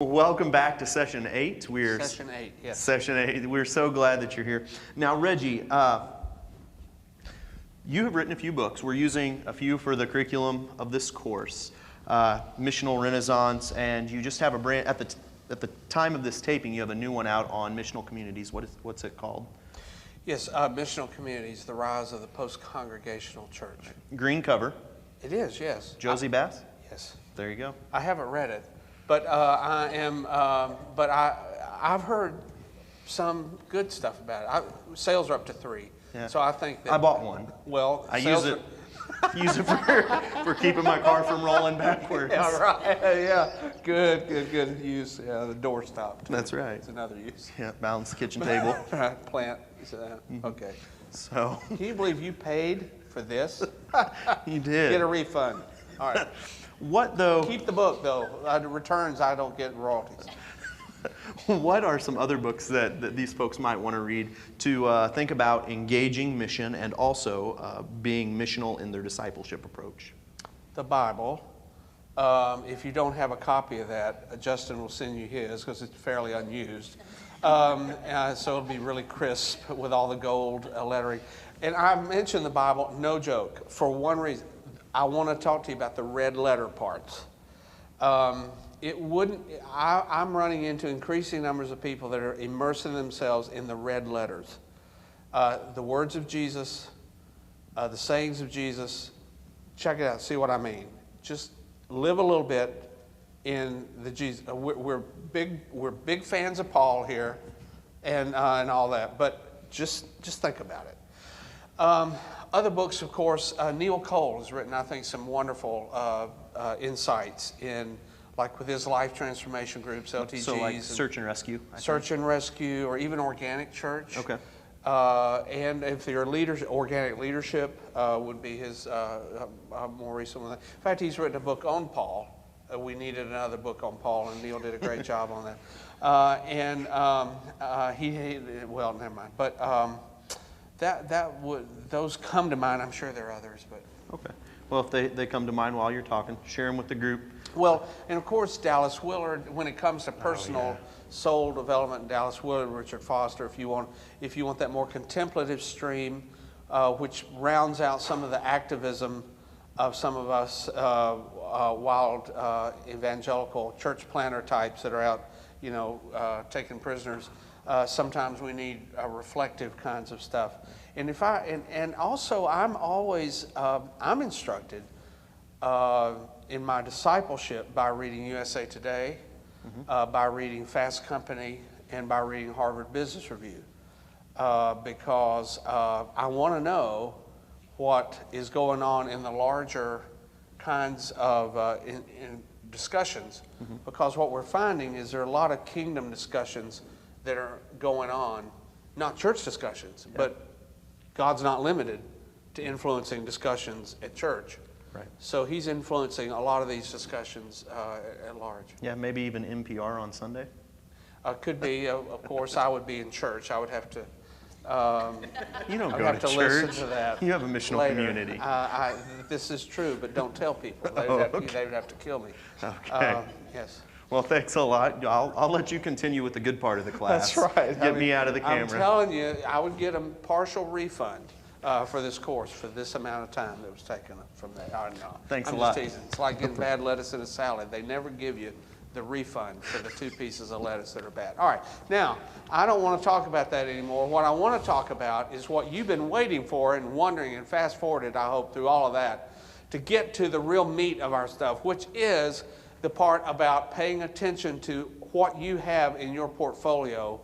Welcome back to Session 8. Session 8, yes. Session 8. We're so glad that you're here. Now, Reggie, you have written a few books. We're using a few for the curriculum of this course, Missional Renaissance, and you just have a brand, at the time of this taping, you have a new one out on missional communities. What's it called? Yes, Missional Communities, the Rise of the Post-Congregational Church. Green cover. It is, yes. Josie Bass? Yes. There you go. I haven't read it, but I've heard some good stuff about it. Sales are up to 3, Yeah. so I think that... I bought one. Well, I use it for keeping my car from rolling backwards. Yeah, right. Yeah, good use. Yeah, the door stopped. That's right. It's another use. Yeah, balance kitchen table. Plant. Okay. So Can you believe you paid for this? you did. Get a refund. All right. What though? Keep the book though. Returns, I don't get royalties. What are some other books that these folks might want to read to think about engaging mission and also being missional in their discipleship approach? The Bible. If you don't have a copy of that, Justin will send you his because it's fairly unused. So it'll be really crisp with all the gold lettering. And I mentioned the Bible, no joke, for one reason. I want to talk to you about the red letter parts. I'm running into increasing numbers of people that are immersing themselves in the red letters. The words of Jesus, the sayings of Jesus. Check it out, see what I mean. Just live a little bit in the Jesus. We're big fans of Paul here, and all that. But just think about it. Other books, of course, Neil Cole has written, I think, some wonderful insights in, like with his life transformation groups, LTGs. So like Search and Rescue. Search and Rescue, or even Organic Church. Okay. And if you're Organic Leadership would be his more recent one. In fact, he's written a book on Paul. We needed another book on Paul, and Neil did a great job on that. Well, never mind. But those come to mind. I'm sure there are others, but Okay. Well, if they come to mind while you're talking, share them with the group. well, and of course Dallas Willard. When it comes to personal soul development, Dallas Willard, Richard Foster. If you want that more contemplative stream, which rounds out some of the activism of some of us wild evangelical church planter types that are out, taking prisoners. Sometimes we need reflective kinds of stuff. And and also I'm always I'm instructed in my discipleship by reading USA Today, by reading Fast Company, and by reading Harvard Business Review, because I want to know what is going on in the larger kinds of in discussions, because what we're finding is there are a lot of kingdom discussions that are going on, not church discussions, but God's not limited to influencing discussions at church. Right. So he's influencing a lot of these discussions at large. Yeah, maybe even NPR on Sunday. Could be, of course, I would be in church. I would have to. You don't I'd go have to to church. listen to that. You have a missional later. community. This is true, but don't tell people. They would have to kill me. Okay. Yes. Well, thanks a lot. I'll let you continue with the good part of the class. That's right. Get me out of the camera. I'm telling you, I would get a partial refund for this course for this amount of time that was taken from that. Oh, no. Thanks I'm a lot. Just teasing. It's like getting bad lettuce in a salad. They never give you the refund for the 2 pieces of lettuce that are bad. All right. Now, I don't want to talk about that anymore. What I want to talk about is what you've been waiting for and wondering, and fast forwarded, I hope, through all of that, to get to the real meat of our stuff, which is the part about paying attention to what you have in your portfolio.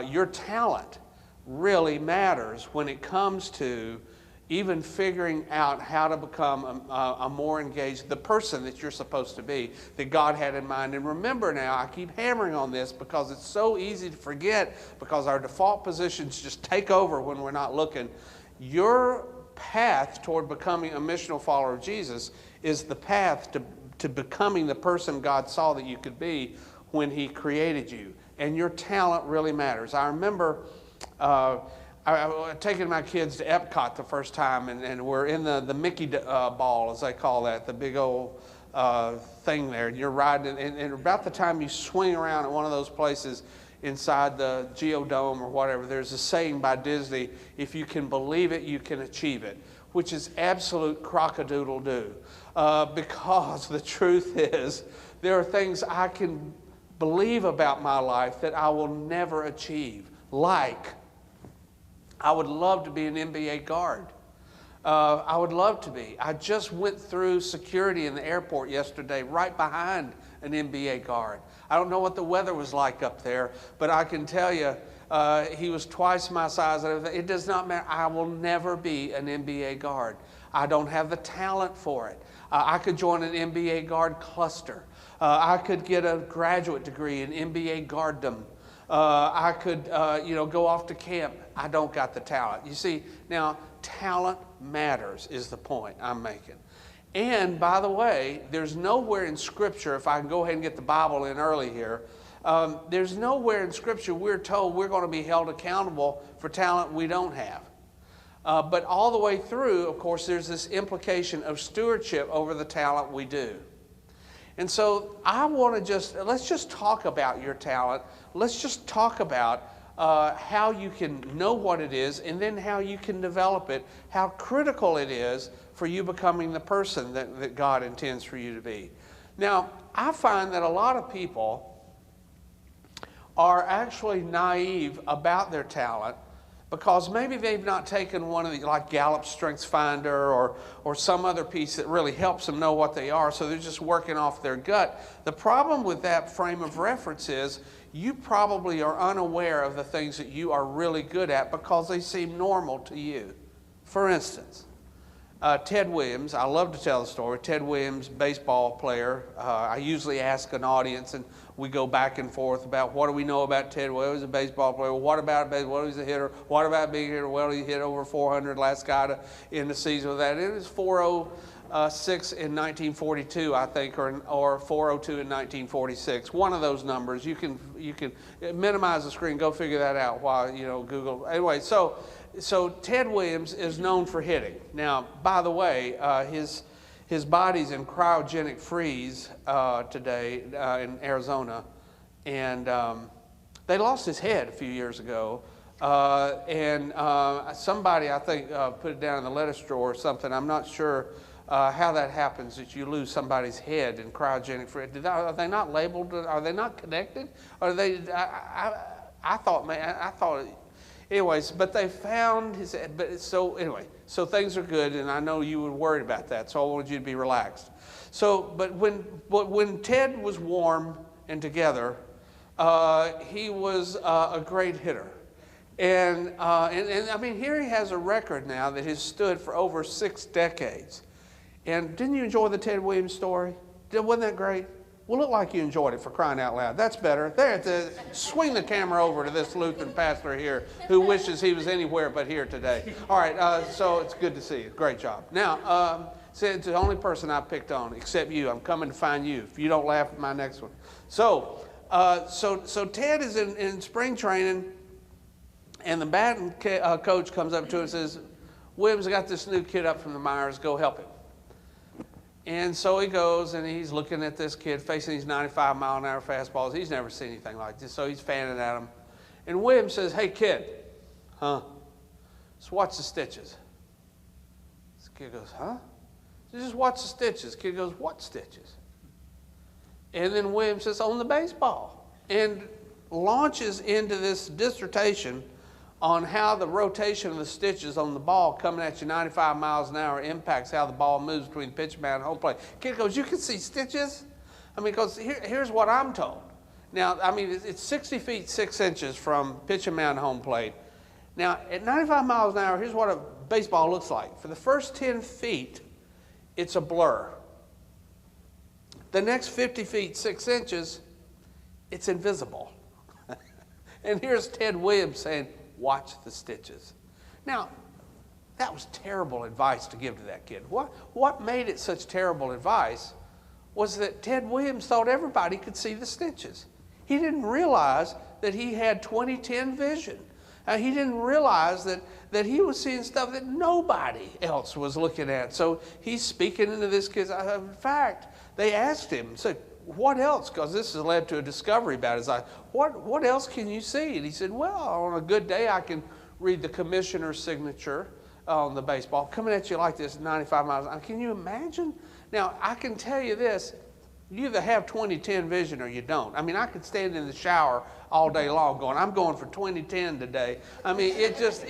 Your talent really matters when it comes to even figuring out how to become a more engaged, the person that you're supposed to be, that God had in mind. And remember now, I keep hammering on this because it's so easy to forget, because our default positions just take over when we're not looking. Your path toward becoming a missional follower of Jesus is the path to becoming the person God saw that you could be when he created you. And your talent really matters. I remember I taken my kids to Epcot the first time, and we're in the Mickey ball, as they call that, the big old thing there, and you're riding, and about the time you swing around at one of those places inside the Geodome or whatever, there's a saying by Disney, if you can believe it, you can achieve it, which is absolute crock-a-doodle-doo. Because the truth is, there are things I can believe about my life that I will never achieve. Like, I would love to be an NBA guard. I would love to be. I just went through security in the airport yesterday, right behind an NBA guard. I don't know what the weather was like up there, but I can tell you, he was twice my size. It does not matter. I will never be an NBA guard. I don't have the talent for it. I could join an NBA guard cluster. I could get a graduate degree in NBA guarddom. I could, go off to camp. I don't got the talent. You see, now, talent matters is the point I'm making. And, by the way, there's nowhere in Scripture, if I can go ahead and get the Bible in early here, there's nowhere in Scripture we're told we're going to be held accountable for talent we don't have. But all the way through, of course, there's this implication of stewardship over the talent we do. And so I want to let's just talk about your talent. Let's just talk about how you can know what it is and then how you can develop it, how critical it is for you becoming the person that God intends for you to be. Now, I find that a lot of people are actually naive about their talent because maybe they've not taken one of the, like Gallup Strengths Finder or some other piece that really helps them know what they are, so they're just working off their gut. The problem with that frame of reference is you probably are unaware of the things that you are really good at because they seem normal to you. For instance, Ted Williams, I love to tell the story, Ted Williams, baseball player. I usually ask an audience and we go back and forth about what do we know about Ted Williams, a baseball player. Well, what about baseball? What was a hitter? What about being a hitter? Well, he hit over 400 last guy to end the season with that. It was 406 in 1942, I think, or 402 in 1946. One of those numbers. You can minimize the screen. Go figure that out while Google. Anyway, so Ted Williams is known for hitting. Now, by the way, his body's in cryogenic freeze today in Arizona, and they lost his head a few years ago. Somebody, I think, put it down in the lettuce drawer or something. I'm not sure how that happens, that you lose somebody's head in cryogenic freeze. Are they not labeled? Are they not connected? Are they? I thought. Anyways, but they found his. But so anyway, so things are good, and I know you were worried about that, so I wanted you to be relaxed. But when Ted was warm and together, he was a great hitter, and I mean, here he has a record now that has stood for over 6 decades. And didn't you enjoy the Ted Williams story? Wasn't that great? Well, look like you enjoyed it, for crying out loud. That's better. There, swing the camera over to this Lutheran pastor here who wishes he was anywhere but here today. All right, so it's good to see you. Great job. Now, it's the only person I picked on except you. I'm coming to find you if you don't laugh at my next one. So Ted is in spring training, and the batting coach comes up to him and says, Williams, I got this new kid up from the Myers. Go help him. And so he goes, and he's looking at this kid facing these 95-mile-an-hour fastballs. He's never seen anything like this, so he's fanning at him. And Williams says, hey, kid, just watch the stitches. This kid goes, huh? So just watch the stitches. Kid goes, what stitches? And then Williams says, on the baseball. And launches into this dissertation on how the rotation of the stitches on the ball coming at you 95 miles an hour impacts how the ball moves between pitch mound and home plate. Kid goes, you can see stitches? I mean, because here's what I'm told. Now, I mean, it's 60 feet 6 inches from pitch and mound to home plate. Now, at 95 miles an hour, here's what a baseball looks like. For the first 10 feet, it's a blur. The next 50 feet 6 inches, it's invisible. And here's Ted Williams saying, watch the stitches. Now, that was terrible advice to give to that kid. What made it such terrible advice was that Ted Williams thought everybody could see the stitches. He didn't realize that he had 20/10 vision. He didn't realize that he was seeing stuff that nobody else was looking at. So he's speaking into this kid's. In fact, They asked him, said, what else? Because this has led to a discovery about his life. What else can you see? And he said, well, on a good day, I can read the commissioner's signature on the baseball coming at you like this, 95 miles an hour. Can you imagine? Now, I can tell you this. You either have 20/10 vision or you don't. I mean, I could stand in the shower all day long going, I'm going for 20/10 today. I mean, it just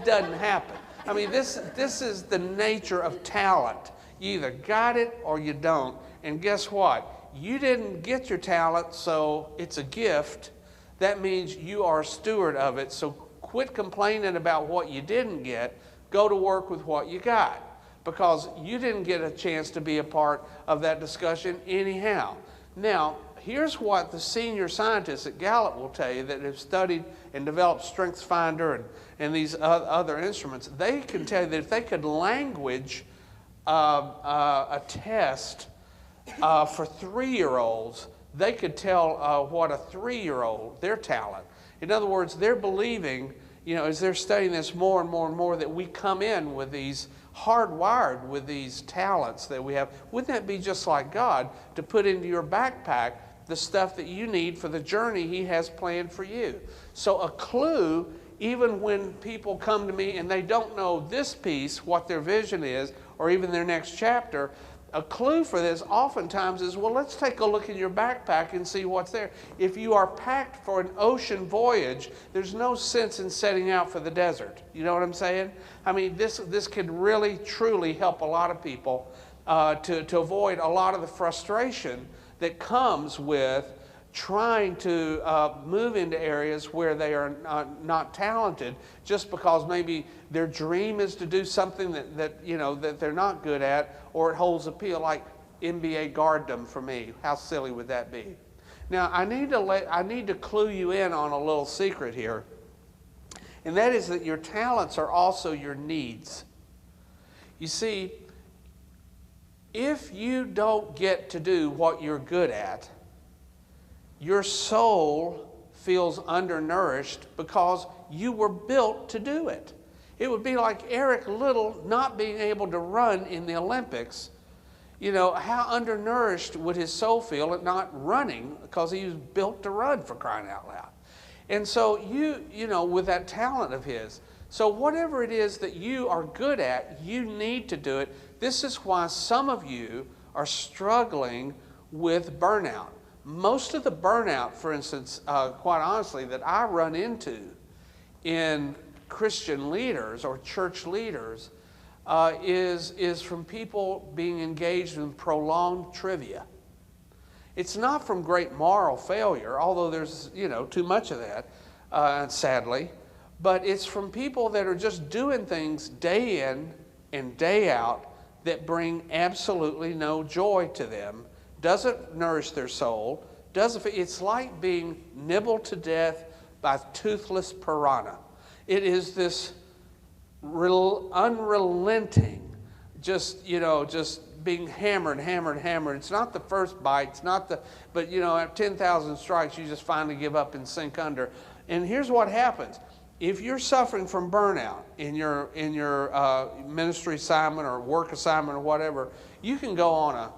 doesn't happen. I mean, this is the nature of talent. You either got it or you don't. And guess what? You didn't get your talent, so it's a gift. That means you are a steward of it. So quit complaining about what you didn't get. Go to work with what you got, because you didn't get a chance to be a part of that discussion anyhow. Now, here's what the senior scientists at Gallup will tell you that have studied and developed StrengthsFinder and these other instruments. They can tell you that if they could language a test for 3-year-olds, they could tell what a 3-year-old, their talent. In other words, they're believing, as they're studying this more and more and more, that we come in with these hardwired with these talents that we have. Wouldn't that be just like God to put into your backpack the stuff that you need for the journey He has planned for you? So a clue, even when people come to me and they don't know this piece, what their vision is, or even their next chapter, a clue for this oftentimes is, well, let's take a look in your backpack and see what's there. If you are packed for an ocean voyage, there's no sense in setting out for the desert. You know what I'm saying? I mean, this could really, truly help a lot of people to avoid a lot of the frustration that comes with trying to move into areas where they are not talented, just because maybe their dream is to do something that they're not good at, or it holds appeal, like NBA guarddom for me. How silly would that be? Now, I need to clue you in on a little secret here, and that is that your talents are also your needs. You see, if you don't get to do what you're good at, your soul feels undernourished because you were built to do it. It would be like Eric Little not being able to run in the Olympics. How undernourished would his soul feel at not running, because he was built to run, for crying out loud. And so with that talent of his, so whatever it is that you are good at, you need to do it. This is why some of you are struggling with burnout. Most of the burnout, for instance, quite honestly, that I run into in Christian leaders or church leaders is from people being engaged in prolonged trivia. It's not from great moral failure, although there's too much of that, sadly, but it's from people that are just doing things day in and day out that bring absolutely no joy to them. Doesn't nourish their soul. It's like being nibbled to death by toothless piranha. It is this unrelenting, just being hammered. It's not the first bite. But at 10,000 strikes, you just finally give up and sink under. And here's what happens: if you're suffering from burnout in your ministry assignment or work assignment or whatever, you can go on a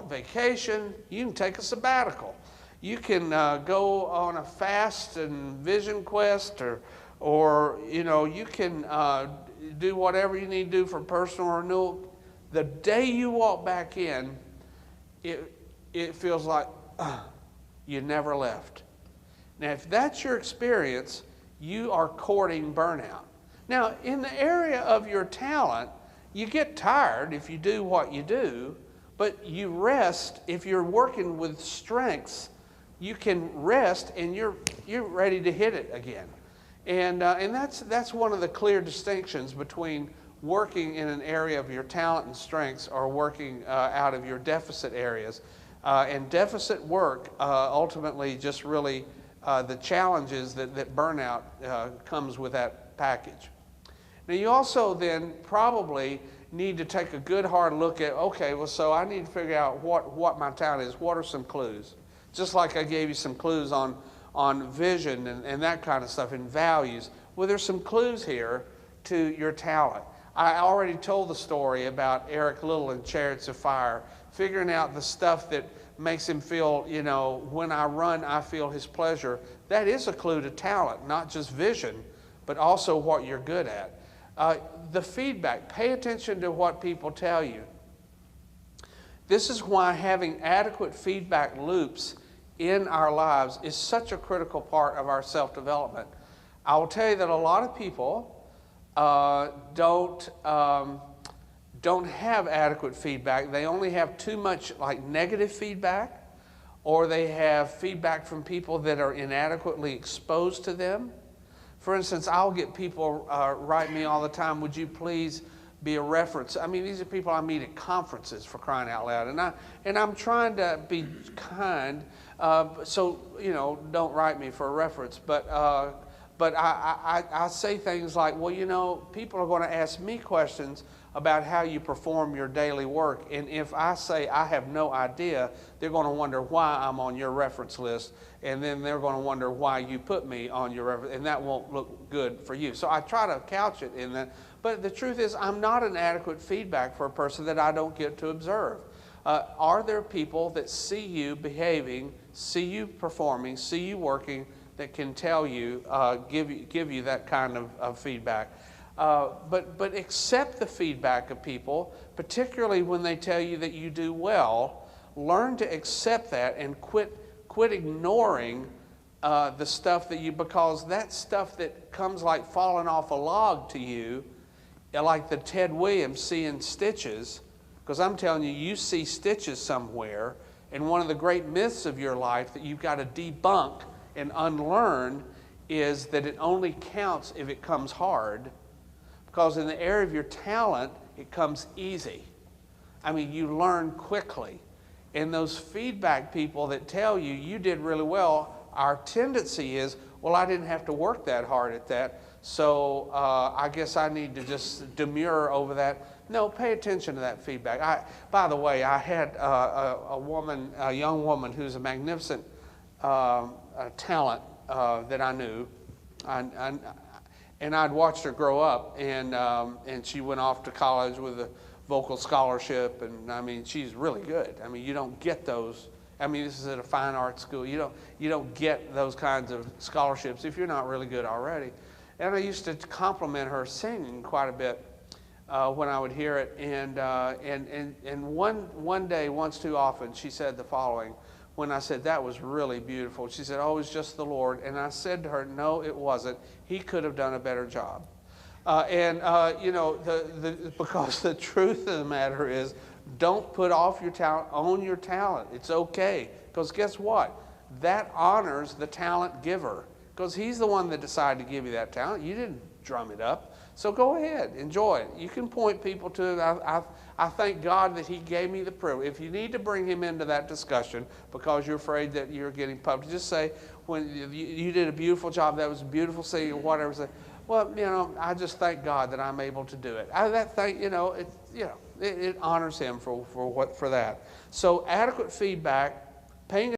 vacation. You can take a sabbatical. You can go on a fast and vision quest, or you can do whatever you need to do for personal renewal. The day you walk back in, it feels like you never left. Now, if that's your experience, you are courting burnout. Now, in the area of your talent, you get tired if you do what you do, but you rest. If you're working with strengths, you can rest and you're ready to hit it again. And that's one of the clear distinctions between working in an area of your talent and strengths or working out of your deficit areas. And deficit work ultimately just really the challenges that burnout comes with that package. Now, you also then probably need to take a good hard look at, okay, well, so I need to figure out what my talent is. What are some clues? Just like I gave you some clues on vision and that kind of stuff and values. Well, there's some clues here to your talent. I already told the story about Eric Little and Chariots of Fire figuring out the stuff that makes him feel, you know, when I run, I feel his pleasure. That is a clue to talent, not just vision, but also what you're good at. The feedback, pay attention to what people tell you. This is why having adequate feedback loops in our lives is such a critical part of our self-development. I will tell you that a lot of people don't have adequate feedback. They only have too much like negative feedback, or they have feedback from people that are inadequately exposed to them. For instance, I'll get people write me all the time, would you please be a reference? I mean, these are people I meet at conferences, for crying out loud. And I'm trying to be kind, so, you know, don't write me for a reference. But I say things like, well, you know, people are going to ask me questions about how you perform your daily work. And if I say I have no idea, they're going to wonder why I'm on your reference list. And then they're going to wonder why you put me on your reference, and that won't look good for you. So I try to couch it in that. But the truth is, I'm not an adequate feedback for a person that I don't get to observe. Are there people that see you behaving, see you performing, see you working, that can tell you, give you that kind of feedback? But accept the feedback of people, particularly when they tell you that you do well. Learn to accept that and quit ignoring the stuff that because that stuff that comes like falling off a log to you, like the Ted Williams seeing stitches, because I'm telling you, you see stitches somewhere, and one of the great myths of your life that you've got to debunk and unlearn is that it only counts if it comes hard, because in the area of your talent, it comes easy. I mean, you learn quickly. And those feedback people that tell you, you did really well, our tendency is, well, I didn't have to work that hard at that, so I guess I need to just demur over that. No, pay attention to that feedback. By the way, I had a young woman who's a magnificent talent that I knew. And I'd watched her grow up, and she went off to college with a vocal scholarship, and I mean, she's really good. I mean, you don't get those. I mean, this is at a fine arts school. You don't get those kinds of scholarships if you're not really good already. And I used to compliment her singing quite a bit when I would hear it. And one day, once too often, she said the following. When I said, that was really beautiful, she said, oh, it's just the Lord. And I said to her, no, it wasn't. He could have done a better job. You know, because the truth of the matter is, don't put off your talent, own your talent. It's okay. Because guess what? That honors the talent giver. Because he's the one that decided to give you that talent. You didn't drum it up. So go ahead, enjoy it. You can point people to it. I thank God that he gave me the privilege. If you need to bring him into that discussion because you're afraid that you're getting published, just say, when you did a beautiful job, that was beautiful singing, or whatever. Say, well, you know, I just thank God that I'm able to do it. It honors him for that. So adequate feedback, paying